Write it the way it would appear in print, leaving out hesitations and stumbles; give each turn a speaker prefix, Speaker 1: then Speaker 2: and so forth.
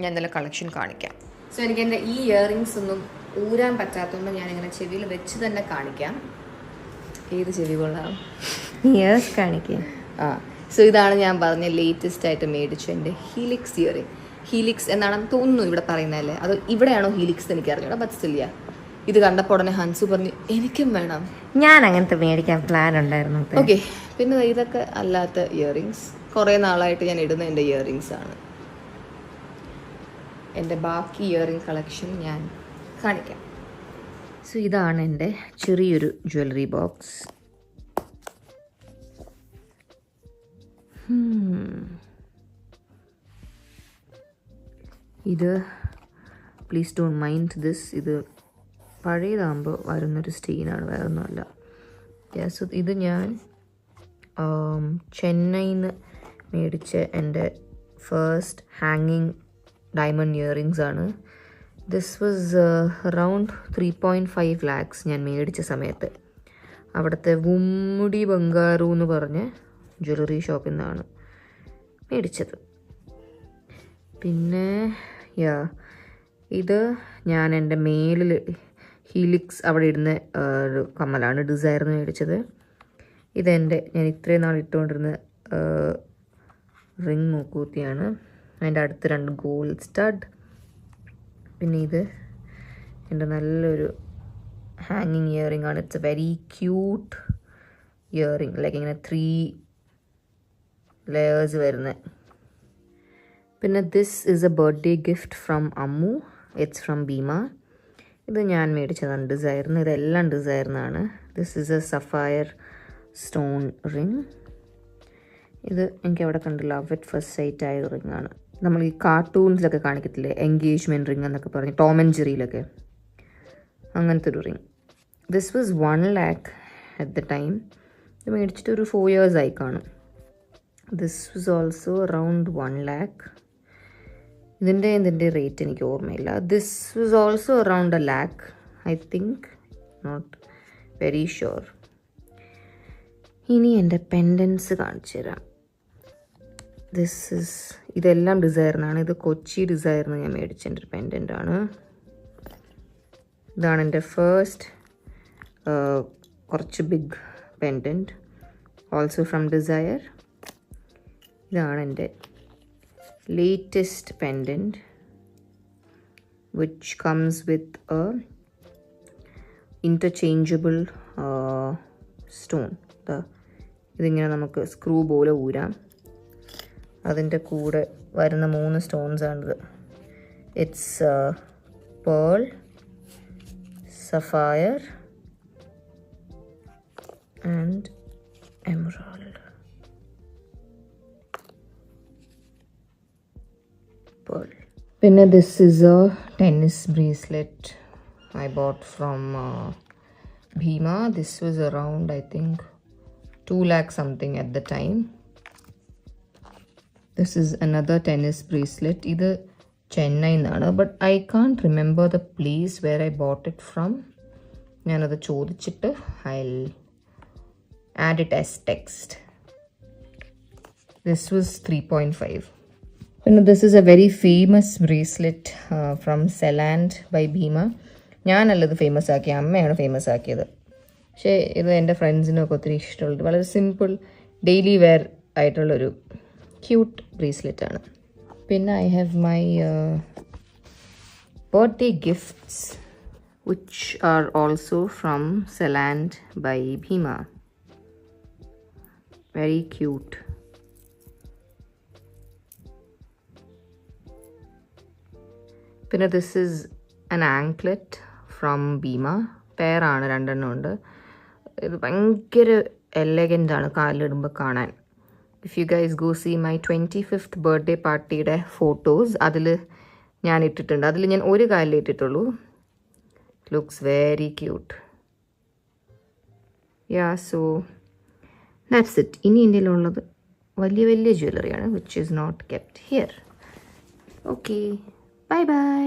Speaker 1: ഞാൻ ഇന്നലെ കളക്ഷൻ കാണിക്കാം. സോ എനിക്ക് എൻ്റെ ഈ ഇയറിങ്സ് ഒന്നും ഊരാൻ പറ്റാത്തതുകൊണ്ട് ഞാനിങ്ങനെ ചെവിയിൽ വെച്ച് തന്നെ കാണിക്കാം. ഏത് ചെവി കൊള്ളാം?
Speaker 2: ഇയേഴ്സ് കാണിക്കുക.
Speaker 1: സോ ഇതാണ് ഞാൻ പറഞ്ഞ ലേറ്റസ്റ്റ് ആയിട്ട് മേടിച്ച എൻ്റെ ഹീലിക്സ് ഇയറിങ്. ഹീലിക്സ് എന്നാണെന്ന് തോന്നുന്നു ഇവിടെ പറയുന്നതല്ലേ, അത് ഇവിടെയാണോ ഹീലിക്സ് എനിക്ക് അറിഞ്ഞൂടാ. ബട്ട് സ്റ്റിൽ ഇത് കണ്ടപ്പോൾ ഉടനെ ഹൻസു പറഞ്ഞു എനിക്കും വേണം.
Speaker 2: ഞാൻ അങ്ങനത്തെ മേടിക്കാൻ പ്ലാൻ ഉണ്ടായിരുന്നു.
Speaker 1: ഓക്കെ, പിന്നെ ഇതൊക്കെ അല്ലാത്ത ഇയറിങ്സ് കുറേ നാളായിട്ട് ഞാൻ ഇടുന്ന എൻ്റെ ഇയറിങ്സ് ആണ്. എൻ്റെ ബാക്കി ഇയറിങ് കളക്ഷൻ ഞാൻ കാണിക്കാം.
Speaker 2: സോ ഇതാണ് എൻ്റെ ചെറിയൊരു ജ്വല്ലറി ബോക്സ്. ഇത് പ്ലീസ് ഡോണ്ട് മൈൻഡ് ദിസ്. ഇത് പഴയതാകുമ്പോൾ വരുന്നൊരു സ്റ്റെയിനാണ്, വേറെ ഒന്നുമല്ല. സോ ഇത് ഞാൻ ചെന്നൈയിൽ നിന്ന് മേടിച്ച എൻ്റെ ഫസ്റ്റ് ഹാങ്ങിങ് ഡയമണ്ട് ഇയറിങ്സ് ആണ്. ദിസ് വാസ് അറൗണ്ട് 3.5 lakhs ഞാൻ മേടിച്ച സമയത്ത്. അവിടുത്തെ വുമ്മുടി ബംഗാറു എന്ന് പറഞ്ഞ ജ്വല്ലറി ഷോപ്പിൽ നിന്നാണ് മേടിച്ചത്. പിന്നെ ഇത് ഞാൻ എൻ്റെ മേലിൽ ഹീലിക്സ് അവിടെ ഇടുന്ന ഒരു കമ്മലാണ്, ഡിസൈറിന് മേടിച്ചത്. ഇതെൻ്റെ ഞാൻ ഇത്രയും നാൾ ഇട്ടുകൊണ്ടിരുന്ന റിങ് മൂക്കൂത്തിയാണ്. അതിൻ്റെ അടുത്ത് 2 ഗോൾഡ് സ്റ്റഡ്. പിന്നെ ഇത് എൻ്റെ നല്ലൊരു ഹാങ്ങിങ് ഇയറിംഗ് ആണ്. It's a very cute earring, like ഇങ്ങനെ 3 ലെയേഴ്സ് വരുന്നത്. പിന്നെ this is a birthday gift from Ammu. It's from Bhima. ഇത് ഞാൻ മേടിച്ചതാണ് ഡിസൈറിന്. ഇതെല്ലാം ഡിസൈറിനാണ്. This is a sapphire stone ring. ഇത് എനിക്ക് അവിടെ കണ്ട് ലവ് അറ്റ് ഫസ്റ്റ് സൈറ്റ് ആയ റിങ് ആണ്. നമ്മൾ ഈ കാർട്ടൂൺസിലൊക്കെ കാണിക്കത്തില്ലേ, എൻഗേജ്മെൻറ്റ് റിങ് എന്നൊക്കെ പറഞ്ഞ്, ടോം ആൻഡ് ജെറിയിലൊക്കെ, അങ്ങനത്തെ ഒരു ring. This was 1 lakh at the time. ഇത് മേടിച്ചിട്ട് ഒരു 4 years ആയി കാണും. This was also around 1 lakh. ഇതിൻ്റെ റേറ്റ് എനിക്ക് ഓർമ്മയില്ല. This was also around 1 lakh I think, not very sure. ഇനി എൻ്റെ പെൻഡൻസ് കാണിച്ചു തരാം. ഇതെല്ലാം ഡിസൈറിനാണ്. ഇത് കൊച്ചി ഡിസൈറിന് ഞാൻ മേടിച്ച എൻ്റെ ഒരു പെൻഡൻ്റ് ആണ്. ഇതാണ് എൻ്റെ ഫസ്റ്റ് കുറച്ച് big pendant, also from Desire. ഇതാണ് എൻ്റെ latest pendant, which comes with a interchangeable stone. ഇതിങ്ങനെ നമുക്ക് സ്ക്രൂ പോലെ ഊരാം. അതിൻ്റെ കൂടെ വരുന്ന 3 സ്റ്റോൺസ് ആണിത്. It's pearl, sapphire and emerald. Pearl. പിന്നെ this is a tennis bracelet I bought from Bhima. This was around I think 2 lakh something at the time. This is another tennis bracelet. ഇത് ചെന്നൈയിൽ നിന്നാണ്, but I can't remember the place where I bought it from. ഞാനത് ചോദിച്ചിട്ട് I add it as text. This was 3.5. പിന്നെ this is a very famous bracelet from Zealand by Bhima. ഞാനല്ലത് famous ആക്കിയ, അമ്മയാണ് famous ആക്കിയത്. പക്ഷേ ഇത് എൻ്റെ ഫ്രണ്ട്സിനൊക്കെ ഒത്തിരി ഇഷ്ടമുള്ളത്, വളരെ സിമ്പിൾ ഡെയിലി വെയർ ആയിട്ടുള്ളൊരു ക്യൂട്ട് ബ്രേസ്ലെറ്റ് ആണ്. പിന്നെ I have my birthday gifts which are also from Zealand by Bhima. Very cute. പിന്നെ this is an anklet from Bhima. പെയറാണ്, 2 എണ്ണം ഉണ്ട്. ഇത് ഭയങ്കര എലഗൻ്റ് ആണ് കാലിലിടുമ്പോൾ കാണാൻ. If you guys go see my 25th birthday പാർട്ടിയുടെ ഫോട്ടോസ്, അതിൽ ഞാൻ ഇട്ടിട്ടുണ്ട്. അതിൽ ഞാൻ ഒരു കാലിൽ ഇട്ടിട്ടുള്ളൂ. Looks very cute. So that's it. ഇനി എൻ്റെ ഉള്ളത് വലിയ വലിയ ജ്വല്ലറിയാണ്, which is not kept here. Okay, bye by.